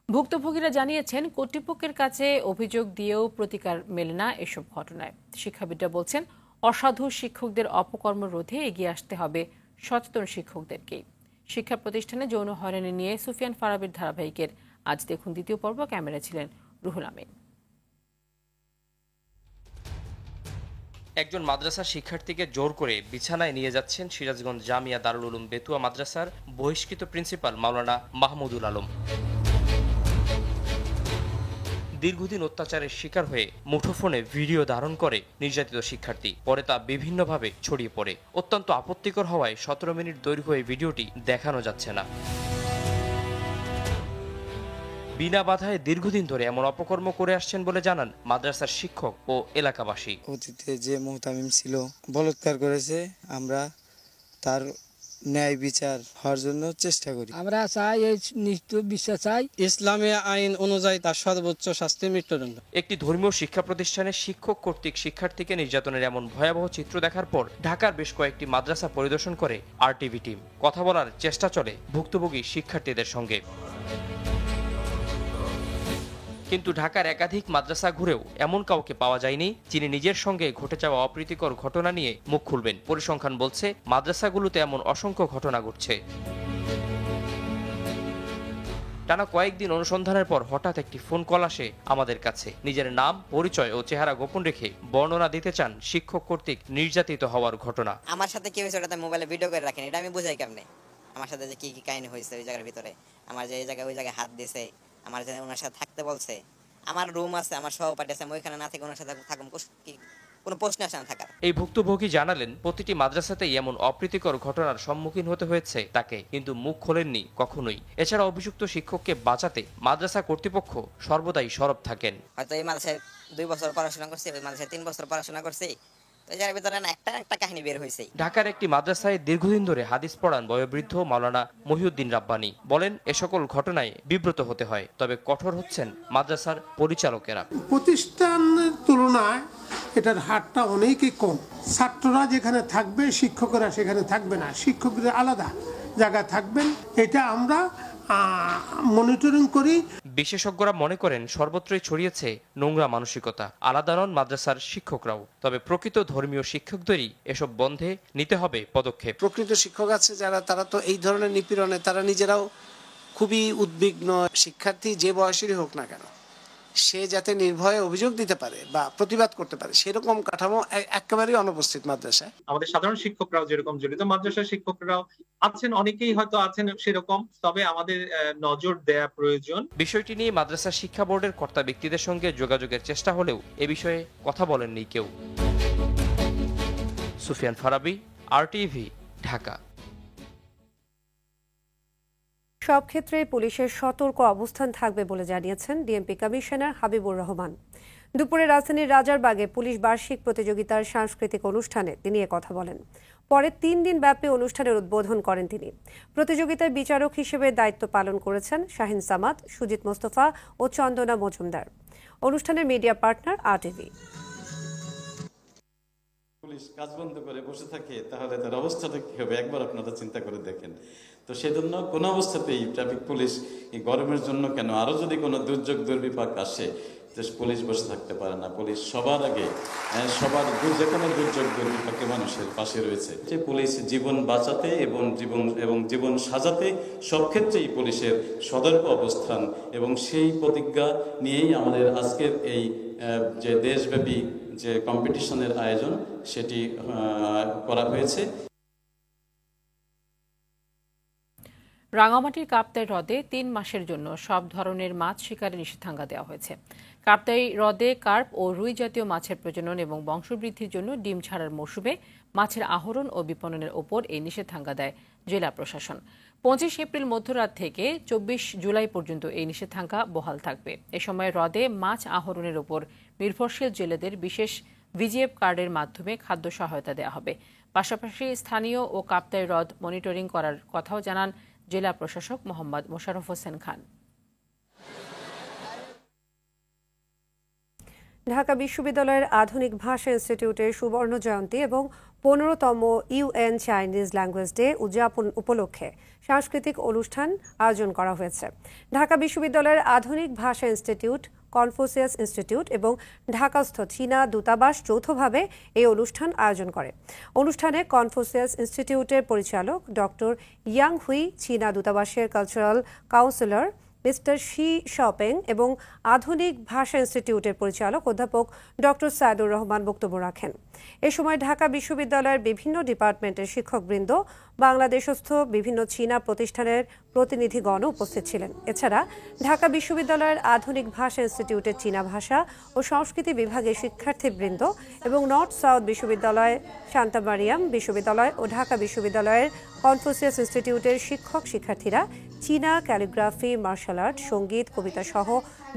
[SPEAKER 1] ভুক্তভোগীরা জানিয়েছেন কর্তৃপক্ষের কাছে অভিযোগ দিয়েও প্রতিকার মেলে না এসব ঘটনায়। শিক্ষাবিদরা বলছেন অসাধু শিক্ষকদের অপকর্ম রোধে এগিয়ে আসতে হবে সচেতন শিক্ষকদেরকেই। শিক্ষা প্রতিষ্ঠানে যৌন হয়রানি নিয়ে সুফিয়ান ফারাবির ধারাবাহিকের আজ দেখুন দ্বিতীয় পর্ব। ক্যামেরা ছিলেন রুহুল আমিন।
[SPEAKER 7] একজন মাদ্রাসা শিক্ষার্থীকে জোর করে বিছানায় নিয়ে যাচ্ছেন সিরাজগঞ্জ জামিয়া দারুল উলুম বেতুয়া মাদ্রাসার বহিষ্কৃত প্রিন্সিপাল মাওলানা মাহমুদুল আলম। দীর্ঘদিন অত্যাচারের শিকার হয়ে মুঠোফোনে ভিডিও ধারণ করে নির্যাতিত শিক্ষার্থী, পরে তা বিভিন্নভাবে ছড়িয়ে পড়ে। অত্যন্ত আপত্তিকর হওয়ায় 17 মিনিট দৈর্ঘ্য এই ভিডিওটি দেখানো যাচ্ছে না। বিনা বাধায় দীর্ঘদিন ধরে এমন অপকর্ম করে আসছেন বলে জানান মাদ্রাসার শিক্ষক ও এলাকাবাসী।
[SPEAKER 9] অতীতে যে মুহতামিম ছিল বলাৎকার করেছে, আমরা তার ন্যায় বিচার হওয়ার জন্য চেষ্টা করি।
[SPEAKER 11] আমরা চাই এই নিশ্চিত বিচার চাই।
[SPEAKER 18] ইসলামী আইন অনুযায়ী তার সর্বোচ্চ শাস্তি মৃত্যুদণ্ড।
[SPEAKER 7] একটি ধর্মীয় শিক্ষা প্রতিষ্ঠানের শিক্ষক কর্তৃক শিক্ষার্থীকে নির্যাতনের এমন ভয়াবহ চিত্র দেখার পর ঢাকার বেশ কয়েকটি মাদ্রাসা পরিদর্শন করে আরটিভি টিম। কথা বলার চেষ্টা চলে ভুক্তভোগী শিক্ষার্থীদের সঙ্গে। কিন্তু ঢাকার একাধিক মাদ্রাসা ঘুরেও এমন কাউকে পাওয়া যায়নি যিনি নিজের সঙ্গে ঘটে যাওয়া অপ্রীতিকর ঘটনা নিয়ে মুখ খুলবেন। পরিসংখ্যান বলছে মাদ্রাসাগুলোতে এমন অসংখ্য ঘটনা ঘটছে। টানা কয়েকদিন অনুসন্ধানের পর হঠাৎ একটি ফোন কল আসে আমাদের কাছে। নিজের নাম, পরিচয় ও চেহারা গোপন রেখে বর্ণনা দিতে চান শিক্ষক কর্তৃক নির্যাতিত হওয়ার ঘটনা।
[SPEAKER 10] আমার সাথে কি হয়েছে ওটা মোবাইলে ভিডিও করে রাখেন, এটা আমি বুঝাই কেমনে আমার সাথে যে কি কি কাহিনী হয়েছে ওই জায়গার ভিতরে। আমার যে এই জায়গায় ওই জায়গায় হাত দিয়েছে, আমার যে ওনার সাথে থাকতে বলছে, আমার রুম আছে, আমার সহপাঠী আছে, আমি ওইখানে না থেকে ওনার সাথে থাকুন কোনো প্রশ্ন আসে না থাকার।
[SPEAKER 7] এই ভুক্তভোগী জানালেন প্রতিটি মাদ্রাসাতেই এমন অপ্রীতিকর ঘটনার সম্মুখীন হতে হয়েছে তাকে, কিন্তু মুখ খোলেননি কখনোই। এছাড়া অভিযুক্ত শিক্ষককে বাঁচাতে মাদ্রাসা কর্তৃপক্ষ সর্বদাই সরব থাকেন।
[SPEAKER 10] হয়তো এই মাদ্রাসায় 2 বছর পড়াশোনা করছি, ওই মাদ্রাসায় 3 বছর পড়াশোনা করছি, তো যার ভিতরে না একটা কাহিনী বের হয়েছে।
[SPEAKER 7] ঢাকার একটি মাদ্রাসায় দীর্ঘদিন ধরে হাদিস পড়ান বয়োবৃদ্ধ মাওলানা মহিউদ্দিন রাব্বানী। বলেন এ সকল ঘটনায় বিব্রত হতে হয়, তবে কঠোর হচ্ছেন মাদ্রাসার পরিচালকেরা।
[SPEAKER 12] প্রতিষ্ঠানের তুলনায় এটার হারটা অনেকই কম। ছাত্ররা যেখানে থাকবে শিক্ষকরা সেখানে থাকবে না, শিক্ষকরা আলাদা জায়গা থাকবেন, এটা আমরা মনিটরিং করি।
[SPEAKER 7] বিশেষজ্ঞরা মনে করেন সর্বত্রই ছড়িয়েছে নোংরা মানসিকতা। আলাদা নন মাদ্রাসার শিক্ষকরাও, তবে প্রকৃত ধর্মীয় শিক্ষকদেরই এসব বন্ধে নিতে হবে পদক্ষেপ।
[SPEAKER 13] প্রকৃত শিক্ষক আছে যারা, তারা তো এই ধরনের নিপীড়নে তারা নিজেরাও খুবই উদ্বিগ্ন। শিক্ষার্থী যে বয়সেরই হোক না কেন, সে যাতে নির্ভয়ে অভিযোগ দিতে পারে বা প্রতিবাদ করতে পারে সেরকম কাঠামো একেবারেই অনুপস্থিত মাদ্রাসায়।
[SPEAKER 15] আমাদের সাধারণ শিক্ষকরাও যেরকম জড়িত, মাদ্রাসার শিক্ষকরাও আছেন, অনেকেই হয়তো আছেন সেরকম, তবে আমাদের নজর দেয়া প্রয়োজন।
[SPEAKER 7] বিষয়টি নিয়ে মাদ্রাসা শিক্ষা বোর্ডের কর্তা ব্যক্তিদের সঙ্গে যোগাযোগের চেষ্টা হলেও এ বিষয়ে কথা বলেননি কেউ। সুফিয়ান ফারাবি, RTV, ঢাকা।
[SPEAKER 8] সব ক্ষেত্রে পুলিশের সতর্ক অবস্থান থাকবে বলে জানিয়েছেন ডিএমপি কমিশনার হাবিবুর রহমান। দুপুরে রাজধানীর রাজারবাগে পুলিশ বার্ষিক প্রতিযোগিতার সাংস্কৃতিক অনুষ্ঠানে তিনি কথা বলেন। পরে 3 দিন ব্যাপী অনুষ্ঠানের উদ্বোধন করেন তিনি। প্রতিযোগিতায় বিচারক হিসেবে দায়িত্ব পালন করেছেন শাহিন সামাদ, সুজিত মোস্তফা ও চন্দনা মজুমদার। অনুষ্ঠানের মিডিয়া পার্টনার RTV।
[SPEAKER 16] পুলিশ কাজ বন্ধ করে বসে থাকে তাহলে তার অবস্থাটা কি হবে একবার আপনারা চিন্তা করে দেখেন। তো সেজন্য কোনো অবস্থাতেই ট্রাফিক পুলিশ এই গরমের জন্য কেন, আরো যদি কোনো দুর্যোগ দুর্বিপাক আসে, পুলিশ বসে থাকতে পারে না। পুলিশ সবার আগে সবার যে কোনো দুর্যোগ দুর্বিপাকে মানুষের পাশে রয়েছে। যে পুলিশ জীবন বাঁচাতে এবং জীবন সাজাতে সব ক্ষেত্রেই পুলিশের সতর্ক অবস্থান, এবং সেই প্রতিজ্ঞা নিয়েই আমাদের আজকের এই যে দেশব্যাপী যে কম্পিটিশনের আয়োজন সেটি করা হয়েছে।
[SPEAKER 1] রাঙামাটির কাপ্তাই হ্রদে 3 মাসের জন্য সব ধরনের মাছ শিকারে নিষেধাজ্ঞা দেওয়া হয়েছে। কাপ্তাই হ্রদে কার্প ও রুই জাতীয় মাছের প্রজনন এবং বংশবৃদ্ধির জন্য ডিম ছাড়ার মৌসুমে মাছের আহরণ ও বিপণনের ওপর এই নিষেধাজ্ঞা দেয় জেলা প্রশাসন। 25 এপ্রিল মধ্যরাত থেকে 24 জুলাই পর্যন্ত এই নিষেধাজ্ঞা বহাল থাকবে। এ সময় হ্রদে মাছ আহরণের ওপর নির্ভরশীল জেলেদের বিশেষ VGF কার্ডের মাধ্যমে খাদ্য সহায়তা দেওয়া হবে। পাশাপাশি স্থানীয় ও কাপ্তাই হ্রদ মনিটরিং করার কথাও জানান জেলা প্রশাসক মোহাম্মদ মোশাররফ হোসেন খান।
[SPEAKER 8] ঢাকা বিশ্ববিদ্যালয়ের আধুনিক ভাষা ইনস্টিটিউটের সুবর্ণ জয়ন্তী এবং 15তম UN চাইনিজ ল্যাঙ্গুয়েজ ডে উদযাপন উপলক্ষে সাংস্কৃতিক অনুষ্ঠান আয়োজন করা হয়েছে। ঢাকা বিশ্ববিদ্যালয়ের আধুনিক ভাষা ইনস্টিটিউট, কনফুসিয়াস ইনস্টিটিউট এবং ঢাকাস্থ চীনা দূতাবাস যৌথভাবে এই অনুষ্ঠান আয়োজন করে। অনুষ্ঠানে কনফুসিয়াস ইনস্টিটিউটের পরিচালক ডক্টর ইয়াং হুই, চীনা দূতাবাসের cultural councillor mister she shopping এবং আধুনিক ভাষা ইনস্টিটিউটের পরিচালক অধ্যাপক ডক্টর সাইদুর রহমান বক্তব্য রাখেন। এ সময় ঢাকা বিশ্ববিদ্যালয়ের বিভিন্ন ডিপার্টমেন্টের শিক্ষকবৃন্দ, বাংলাদেশস্থ বিভিন্ন চীনা প্রতিষ্ঠানের প্রতিনিধিগণ উপস্থিত ছিলেন। এছাড়া ঢাকা বিশ্ববিদ্যালয়ের আধুনিক ভাষা ইনস্টিটিউটের চীনা ভাষা ও সংস্কৃতি বিভাগের শিক্ষার্থীবৃন্দ এবং নর্থ সাউথ বিশ্ববিদ্যালয়, শান্তা মারিয়াম বিশ্ববিদ্যালয় ও ঢাকা বিশ্ববিদ্যালয়ের কনফুসিয়াস ইনস্টিটিউটের শিক্ষক শিক্ষার্থীরা চীনা ক্যালিগ্রাফি, মার্শাল আর্ট, সঙ্গীত, কবিতা সহ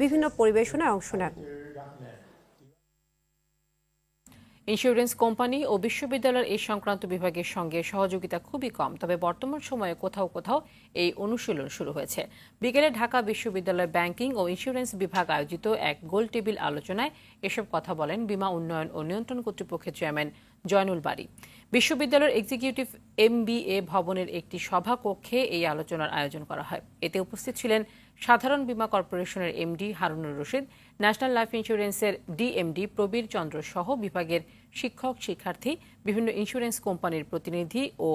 [SPEAKER 8] বিভিন্ন পরিবেশনায় অংশ নেন।
[SPEAKER 1] ইন্স্যুরেন্স কোম্পানি ও বিশ্ববিদ্যালয়ের এই সংক্রান্ত বিভাগের সঙ্গে সহযোগিতা খুবই কম, তবে বর্তমান সময়ে কোথাও কোথাও এই অনুশীলন শুরু হয়েছে। বিকেলে ঢাকা বিশ্ববিদ্যালয়ের ব্যাংকিং ও ইন্স্যুরেন্স বিভাগ আয়োজিত এক গোল টেবিল আলোচনায় এসব কথা বলেন বিমা উন্নয়ন ও নিয়ন্ত্রণ কর্তৃপক্ষের চেয়ারম্যান জয়নুল বারী। বিশ্ববিদ্যালয়ের এক্সিকিউটিভ MBA ভবনের একটি সভা কক্ষে এই আলোচনার আয়োজন করা হয়। এতে উপস্থিত ছিলেন সাধারণ বীমা কর্পোরেশনের MD Harunur Rashid, national life ইন্স্যুরেন্সের DMD প্রবীর চন্দ্র সহ বিভাগের শিক্ষক, শিক্ষার্থী, বিভিন্ন ইন্স্যুরেন্স কোম্পানির প্রতিনিধি ও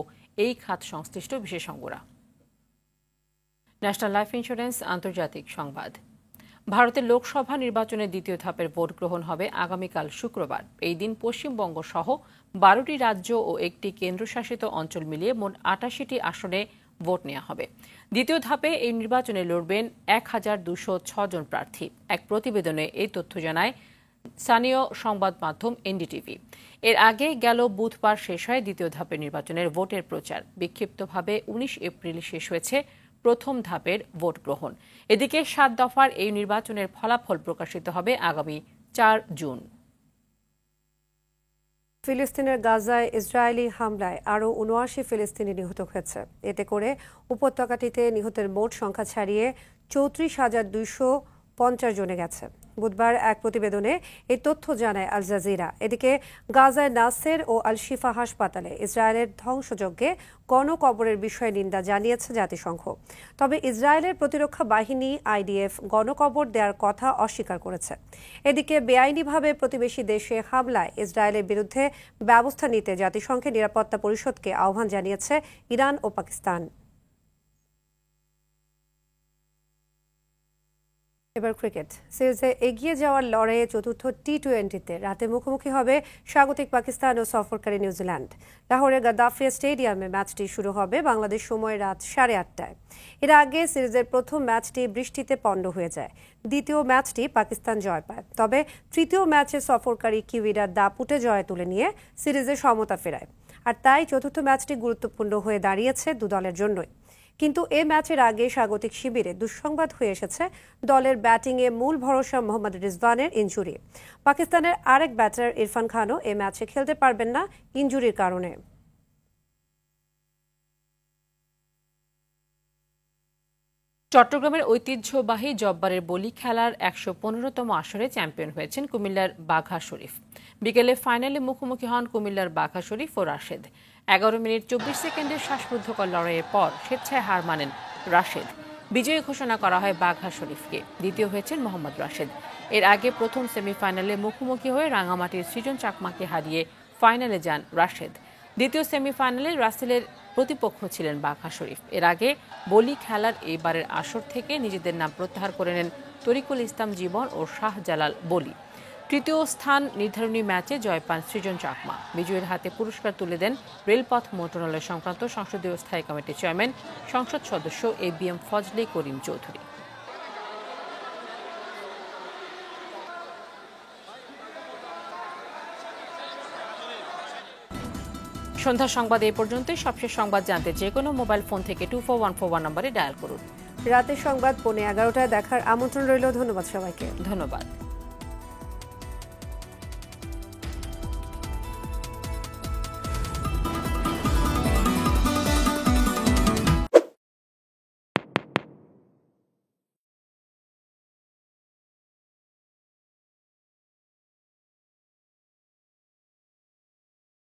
[SPEAKER 1] এই খাত সংশ্লিষ্ট বিশেষজ্ঞরা। ন্যাশনাল লাইফ ইন্স্যুরেন্স আন্তর্জাতিক সংবাদ। ভারতের লোকসভা নির্বাচনের দ্বিতীয় ধাপের ভোট গ্রহণ হবে আগামীকাল শুক্রবার। এই দিন পশ্চিমবঙ্গ সহ 12টি রাজ্য ও একটি কেন্দ্রশাসিত অঞ্চল মিলিয়ে মোট 88টি আসনে ভোট নেওয়া হবে। দ্বিতীয় ধাপে এই নির্বাচনে লড়বেন 1206 জন প্রার্থী। এক প্রতিবেদনে এই তথ্য জানায় স্থানীয় সংবাদ মাধ্যম NDTV। এর আগে গেল বুধবার শেষ হয় দ্বিতীয় ধাপের নির্বাচনের ভোটের প্রচার। বিক্ষিপ্তভাবে 19 এপ্রিল শেষ হয়েছে প্রথম ধাপের ভোট গ্রহণ। এদিকে 7 দফার এই নির্বাচনের ফলাফল প্রকাশিত হবে আগামী 4 জুন।
[SPEAKER 8] ফিলিস্তিনের গাজায় ইসরায়েলি হামলায় আরও 79 ফিলিস্তিনি নিহত হয়েছে। এতে করে উপত্যকাটিতে নিহতের মোট সংখ্যা ছাড়িয়ে 34,250 জনে গেছে। বুধবার এক প্রতিবেদনে এই তথ্য জানায় আল জাজিরা। এদিকে গাজায় নাসের ও আল শিফা হাসপাতালে ইসরায়েলের ধ্বংসযজ্ঞে গণকবরের বিষয়ে নিন্দা জানিয়েছে জাতিসংঘ। তবে ইসরায়েলের প্রতিরক্ষা বাহিনী IDF গণকবর দেওয়ার কথা অস্বীকার করেছে। এদিকে বেআইনিভাবে প্রতিবেশী দেশে হামলায় ইসরায়েলের বিরুদ্ধে ব্যবস্থা নিতে জাতিসংঘের নিরাপত্তা পরিষদকে আহ্বান জানিয়েছে ইরান ও পাকিস্তান। এবার ক্রিকেট সিরিজে এগিয়ে যাওয়ার লড়াইয়ে চতুর্থ T20-তে রাতে মুখোমুখি হবে স্বাগতিক পাকিস্তান ও সফরকারী নিউজিল্যান্ড। লাহোরের গাদ্দাফিয়া স্টেডিয়ামে ম্যাচটি শুরু হবে বাংলাদেশ সময় রাত 8:30টায়। এর আগে সিরিজের প্রথম ম্যাচটি বৃষ্টিতে পণ্ড হয়ে যায়। দ্বিতীয় ম্যাচটি পাকিস্তান জয় পায়। তবে তৃতীয় ম্যাচে সফরকারী কিউইরা দাপুটে জয় তুলে নিয়ে সিরিজে সমতা ফেরায়। আর তাই চতুর্থ ম্যাচটি গুরুত্বপূর্ণ হয়ে দাঁড়িয়েছে দু দলের জন্যই। কিন্তু এ ম্যাচের আগে স্বাগতিক শিবিরে দুঃসংবাদ হয়ে এসেছে দলের ব্যাটিংয়ে মূল ভরসা মোহাম্মদ রিজওয়ানের ইনজুরি। পাকিস্তানের আরেক ব্যাটার ইরফান খানও এ ম্যাচে খেলতে পারবেন না ইনজুরির কারণে।
[SPEAKER 1] চট্টগ্রামের ঐতিহ্যবাহী জব্বারের বলি খেলার 115তম আসরে চ্যাম্পিয়ন হয়েছেন কুমিল্লার বাঘা শরীফ। বিকেলে ফাইনালে মুখোমুখি হন কুমিল্লার বাঘা শরীফ ও রাশেদ। 11 মিনিট 24 সেকেন্ডের শ্বাসরুদ্ধকর লড়াইয়ের পর স্বেচ্ছায় হার মানেন রাশেদ। বিজয়ী ঘোষণা করা হয় বাঘা শরীফকে। দ্বিতীয় হয়েছেন মোহাম্মদ রাশেদ। এর আগে প্রথম সেমিফাইনালে মুখোমুখি হয়ে রাঙামাটির সৃজন চাকমাকে হারিয়ে ফাইনালে যান রাশেদ। দ্বিতীয় সেমিফাইনালে রাসেলের প্রতিপক্ষ ছিলেন বাঘা শরীফ। এর আগে বলি খেলার এইবারের আসর থেকে নিজেদের নাম প্রত্যাহার করে নেন তরিকুল ইসলাম জীবন ও শাহজালাল বলি। তৃতীয় স্থান নির্ধারণী ম্যাচে জয় পান সৃজন চাকমা। বিজয়ীর হাতে পুরস্কার তুলে দেন রেলপথ মন্ত্রণালয় সংক্রান্ত সংসদীয় স্থায়ী কমিটির চেয়ারম্যান সংসদ সদস্য ABM ফজলে করিম চৌধুরী। সন্ধ্যা সংবাদ এই পর্যন্তই। সবশেষ সংবাদ জানতে যে কোনো মোবাইল ফোন থেকে 24141 নম্বরে ডায়াল করুন।
[SPEAKER 8] রাতের সংবাদ 11:15টায় দেখার আমন্ত্রণ রইল। ধন্যবাদ সবাইকে।
[SPEAKER 1] ধন্যবাদ।